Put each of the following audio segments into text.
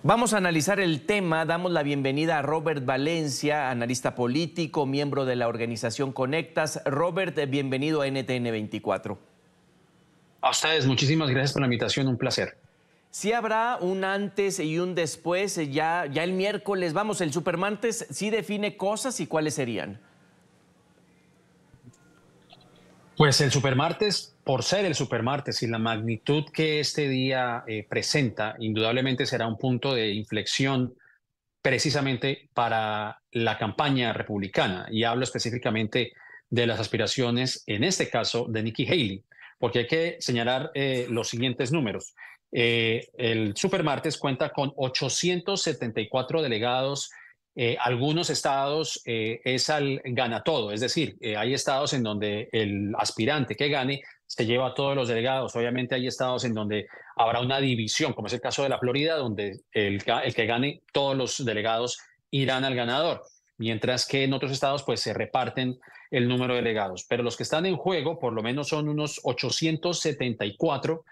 Vamos a analizar el tema. Damos la bienvenida a Robert Valencia, analista político, miembro de la organización Conectas. Robert, bienvenido a NTN 24. A ustedes, muchísimas gracias por la invitación, un placer. Sí habrá un antes y un después, ya el miércoles. Vamos, el supermartes sí define cosas y cuáles serían. Pues el supermartes, por ser el supermartes y la magnitud que este día presenta, indudablemente será un punto de inflexión precisamente para la campaña republicana. Y hablo específicamente de las aspiraciones, en este caso, de Nikki Haley, porque hay que señalar los siguientes números. El supermartes cuenta con 874 delegados. Algunos estados es al gana todo, es decir, hay estados en donde el aspirante que gane se lleva a todos los delegados. Obviamente hay estados en donde habrá una división, como es el caso de la Florida, donde el que gane todos los delegados irán al ganador, mientras que en otros estados pues se reparten el número de delegados. Pero los que están en juego por lo menos son unos 874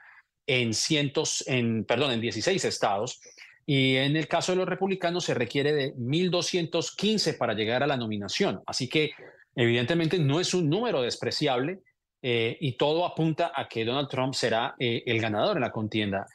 en 16 estados. Y en el caso de los republicanos se requiere de 1.215 para llegar a la nominación. Así que evidentemente no es un número despreciable y todo apunta a que Donald Trump será el ganador en la contienda.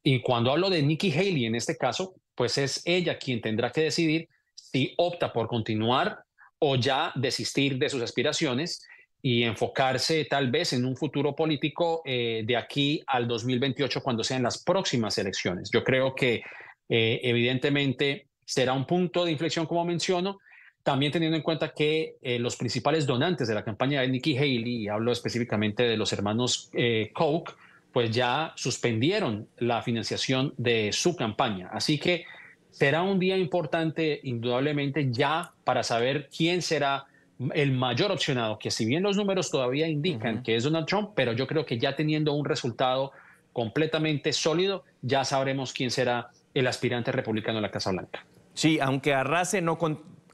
Y cuando hablo de Nikki Haley en este caso, pues es ella quien tendrá que decidir si opta por continuar o ya desistir de sus aspiraciones y enfocarse tal vez en un futuro político de aquí al 2028 cuando sean las próximas elecciones. Yo creo que evidentemente será un punto de inflexión, como menciono, también teniendo en cuenta que los principales donantes de la campaña de Nikki Haley, y hablo específicamente de los hermanos Koch, pues ya suspendieron la financiación de su campaña. Así que será un día importante, indudablemente, ya para saber quién será el mayor opcionado, que si bien los números todavía indican que es Donald Trump, pero yo creo que ya teniendo un resultado completamente sólido, ya sabremos quién será el aspirante republicano a la Casa Blanca. Sí, aunque arrase no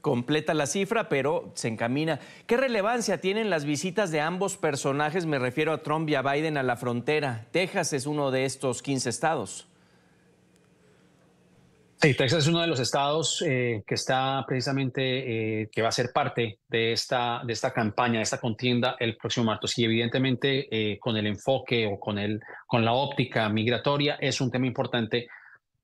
completa la cifra, pero se encamina. ¿Qué relevancia tienen las visitas de ambos personajes? Me refiero a Trump y a Biden a la frontera. Texas es uno de estos 15 estados. Sí, Texas es uno de los estados que está precisamente, que va a ser parte de esta campaña, de esta contienda el próximo martes. Y evidentemente con el enfoque o con la óptica migratoria es un tema importante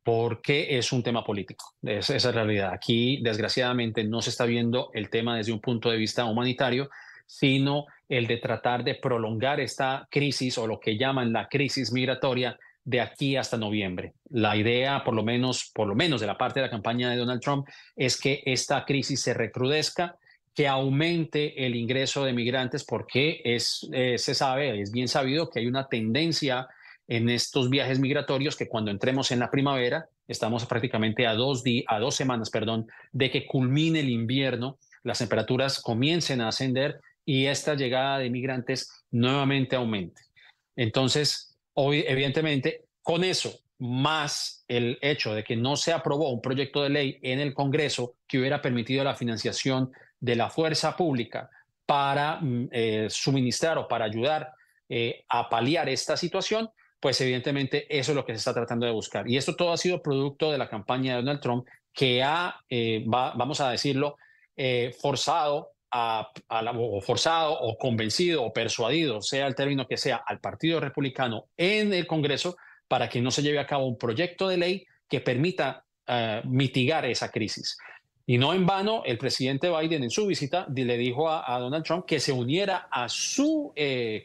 porque es un tema político. Esa es la realidad. Aquí, desgraciadamente, no se está viendo el tema desde un punto de vista humanitario, sino el de tratar de prolongar esta crisis o lo que llaman la crisis migratoria de aquí hasta noviembre. La idea, por lo menos de la parte de la campaña de Donald Trump, es que esta crisis se recrudezca, que aumente el ingreso de migrantes, porque se sabe, es bien sabido que hay una tendencia en estos viajes migratorios que cuando entremos en la primavera, estamos prácticamente a 2 semanas, perdón, de que culmine el invierno, las temperaturas comiencen a ascender y esta llegada de migrantes nuevamente aumente. Entonces, hoy, evidentemente, con eso, más el hecho de que no se aprobó un proyecto de ley en el Congreso que hubiera permitido la financiación de la fuerza pública para suministrar o para ayudar a paliar esta situación, pues evidentemente eso es lo que se está tratando de buscar. Y esto todo ha sido producto de la campaña de Donald Trump que vamos a decirlo, forzado o forzado o convencido o persuadido, sea el término que sea, al Partido Republicano en el Congreso para que no se lleve a cabo un proyecto de ley que permita mitigar esa crisis. Y no en vano, el presidente Biden en su visita le dijo a Donald Trump que se uniera a su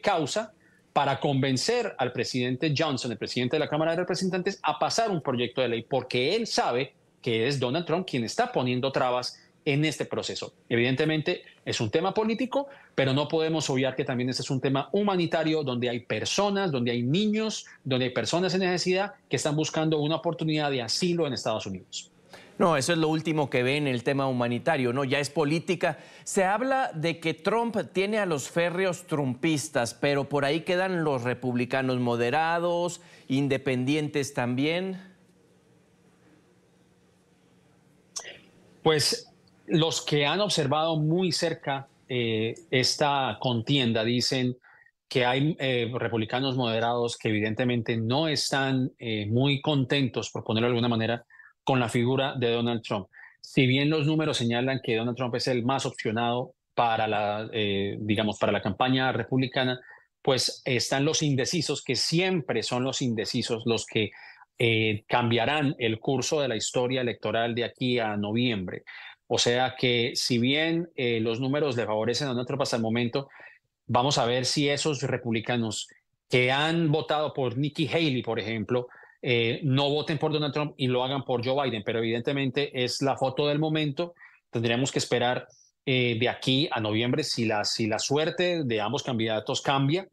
causa para convencer al presidente Johnson, el presidente de la Cámara de Representantes, a pasar un proyecto de ley, porque él sabe que es Donald Trump quien está poniendo trabas en este proceso. Evidentemente es un tema político, pero no podemos obviar que también este es un tema humanitario donde hay personas, donde hay niños, donde hay personas en necesidad que están buscando una oportunidad de asilo en Estados Unidos. No, eso es lo último que ve en el tema humanitario, ¿no? Ya es política. Se habla de que Trump tiene a los férreos trumpistas, pero por ahí quedan los republicanos moderados, independientes también. Pues los que han observado muy cerca esta contienda dicen que hay republicanos moderados que evidentemente no están muy contentos, por ponerlo de alguna manera, con la figura de Donald Trump. Si bien los números señalan que Donald Trump es el más opcionado para digamos, para la campaña republicana, pues están los indecisos, que siempre son los indecisos los que cambiarán el curso de la historia electoral de aquí a noviembre. O sea que si bien los números le favorecen a Donald Trump hasta el momento, vamos a ver si esos republicanos que han votado por Nikki Haley, por ejemplo, no voten por Donald Trump y lo hagan por Joe Biden. Pero evidentemente es la foto del momento. Tendríamos que esperar de aquí a noviembre si la suerte de ambos candidatos cambia,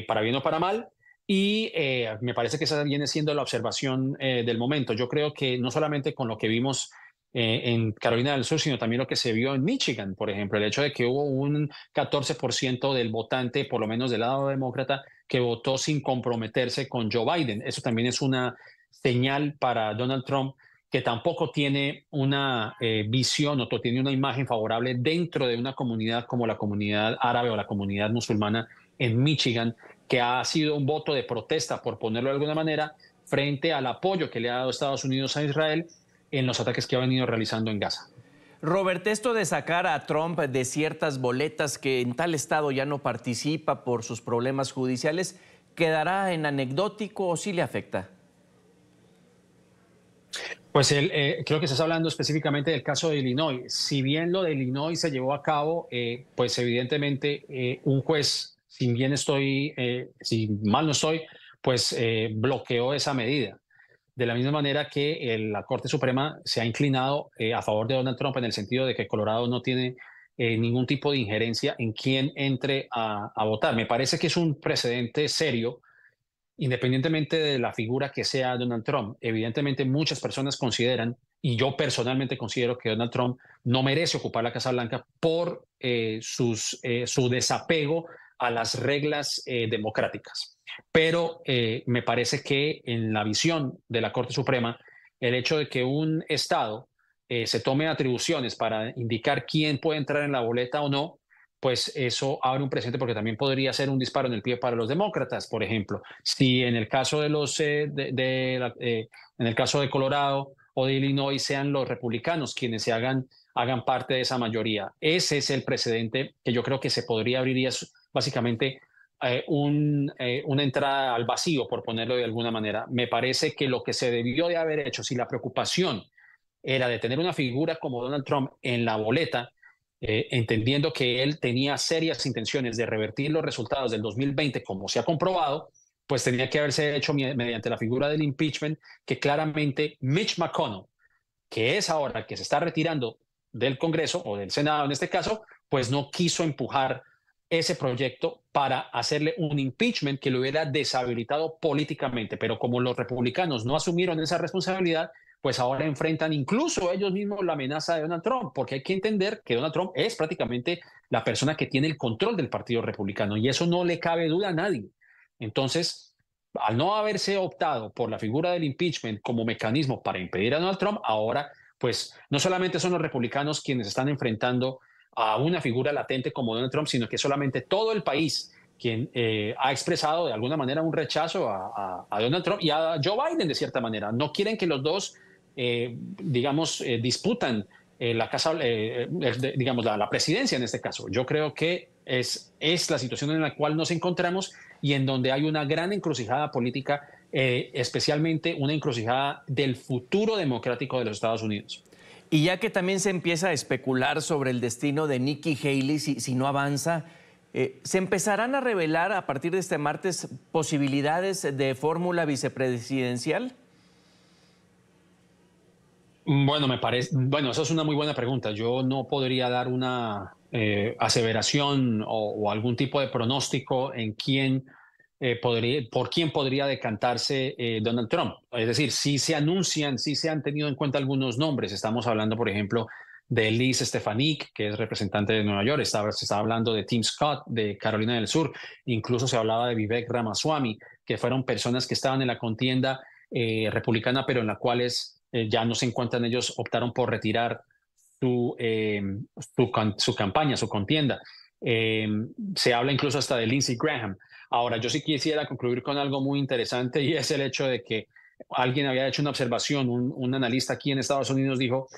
para bien o para mal. Y me parece que esa viene siendo la observación del momento. Yo creo que no solamente con lo que vimos en Carolina del Sur, sino también lo que se vio en Michigan, por ejemplo, el hecho de que hubo un 14% del votante, por lo menos del lado demócrata, que votó sin comprometerse con Joe Biden. Eso también es una señal para Donald Trump, que tampoco tiene una visión o tiene una imagen favorable dentro de una comunidad como la comunidad árabe o la comunidad musulmana en Michigan, que ha sido un voto de protesta, por ponerlo de alguna manera, frente al apoyo que le ha dado Estados Unidos a Israel en los ataques que ha venido realizando en Gaza. Robert, esto de sacar a Trump de ciertas boletas que en tal estado ya no participa por sus problemas judiciales, ¿quedará en anecdótico o sí le afecta? Pues creo que estás hablando específicamente del caso de Illinois. Si bien lo de Illinois se llevó a cabo, pues evidentemente un juez, si mal no estoy, pues bloqueó esa medida. De la misma manera que la Corte Suprema se ha inclinado a favor de Donald Trump en el sentido de que Colorado no tiene ningún tipo de injerencia en quién entre a votar. Me parece que es un precedente serio, independientemente de la figura que sea Donald Trump. Evidentemente muchas personas consideran, y yo personalmente considero, que Donald Trump no merece ocupar la Casa Blanca por su desapego a las reglas democráticas. Pero me parece que en la visión de la Corte Suprema, el hecho de que un Estado se tome atribuciones para indicar quién puede entrar en la boleta o no, pues eso abre un precedente, porque también podría ser un disparo en el pie para los demócratas, por ejemplo. Si en el caso en el caso de Colorado o de Illinois sean los republicanos quienes hagan parte de esa mayoría. Ese es el precedente que yo creo que se podría abrir, y es básicamente una entrada al vacío, por ponerlo de alguna manera. Me parece que lo que se debió de haber hecho, si la preocupación era de tener una figura como Donald Trump en la boleta, entendiendo que él tenía serias intenciones de revertir los resultados del 2020, como se ha comprobado, pues tenía que haberse hecho mediante la figura del impeachment, que claramente Mitch McConnell, que es ahora que se está retirando del Congreso o del Senado en este caso, pues no quiso empujar ese proyecto para hacerle un impeachment que lo hubiera deshabilitado políticamente. Pero como los republicanos no asumieron esa responsabilidad, pues ahora enfrentan incluso ellos mismos la amenaza de Donald Trump, porque hay que entender que Donald Trump es prácticamente la persona que tiene el control del Partido Republicano, y eso no le cabe duda a nadie. Entonces, al no haberse optado por la figura del impeachment como mecanismo para impedir a Donald Trump, ahora pues no solamente son los republicanos quienes están enfrentando a una figura latente como Donald Trump, sino que solamente todo el país quien ha expresado de alguna manera un rechazo a Donald Trump y a Joe Biden de cierta manera. No quieren que los dos, disputan la casa, digamos, la presidencia en este caso. Yo creo que es la situación en la cual nos encontramos y en donde hay una gran encrucijada política, especialmente una encrucijada del futuro democrático de los Estados Unidos. Y ya que también se empieza a especular sobre el destino de Nikki Haley si no avanza, ¿se empezarán a revelar a partir de este martes posibilidades de fórmula vicepresidencial? Bueno, esa es una muy buena pregunta. Yo no podría dar una aseveración o algún tipo de pronóstico en por quién podría decantarse Donald Trump. Es decir, sí se han tenido en cuenta algunos nombres. Estamos hablando, por ejemplo, de Liz Stefanik, que es representante de Nueva York. Se estaba hablando de Tim Scott, de Carolina del Sur. Incluso se hablaba de Vivek Ramaswamy, que fueron personas que estaban en la contienda republicana, pero en la cuales ya no se encuentran. Ellos optaron por retirar su campaña, su contienda. Se habla incluso hasta de Lindsey Graham. Ahora, yo sí quisiera concluir con algo muy interesante, y es el hecho de que alguien había hecho una observación, un analista aquí en Estados Unidos dijo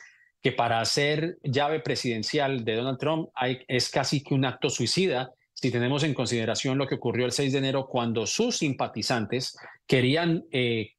que para ser llave presidencial de Donald Trump es casi que un acto suicida si tenemos en consideración lo que ocurrió el 6 de enero cuando sus simpatizantes querían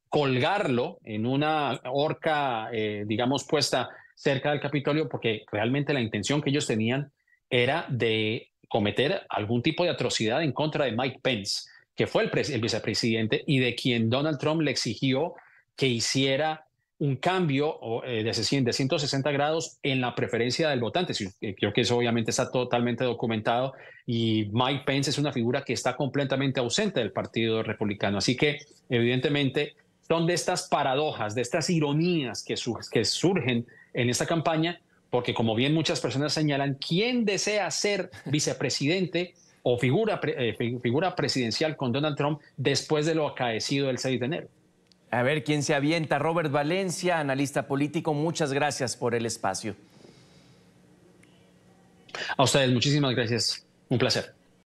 colgarlo en una horca, digamos, puesta cerca del Capitolio, porque realmente la intención que ellos tenían era de cometer algún tipo de atrocidad en contra de Mike Pence, que fue el vicepresidente y de quien Donald Trump le exigió que hiciera un cambio de 160 grados en la preferencia del votante. Creo que eso obviamente está totalmente documentado y Mike Pence es una figura que está completamente ausente del Partido Republicano. Así que evidentemente son de estas paradojas, de estas ironías que surgen en esta campaña, porque como bien muchas personas señalan, ¿quién desea ser vicepresidente o figura presidencial con Donald Trump después de lo acaecido el 6 de enero? A ver quién se avienta. Robert Valencia, analista político, muchas gracias por el espacio. A ustedes, muchísimas gracias. Un placer.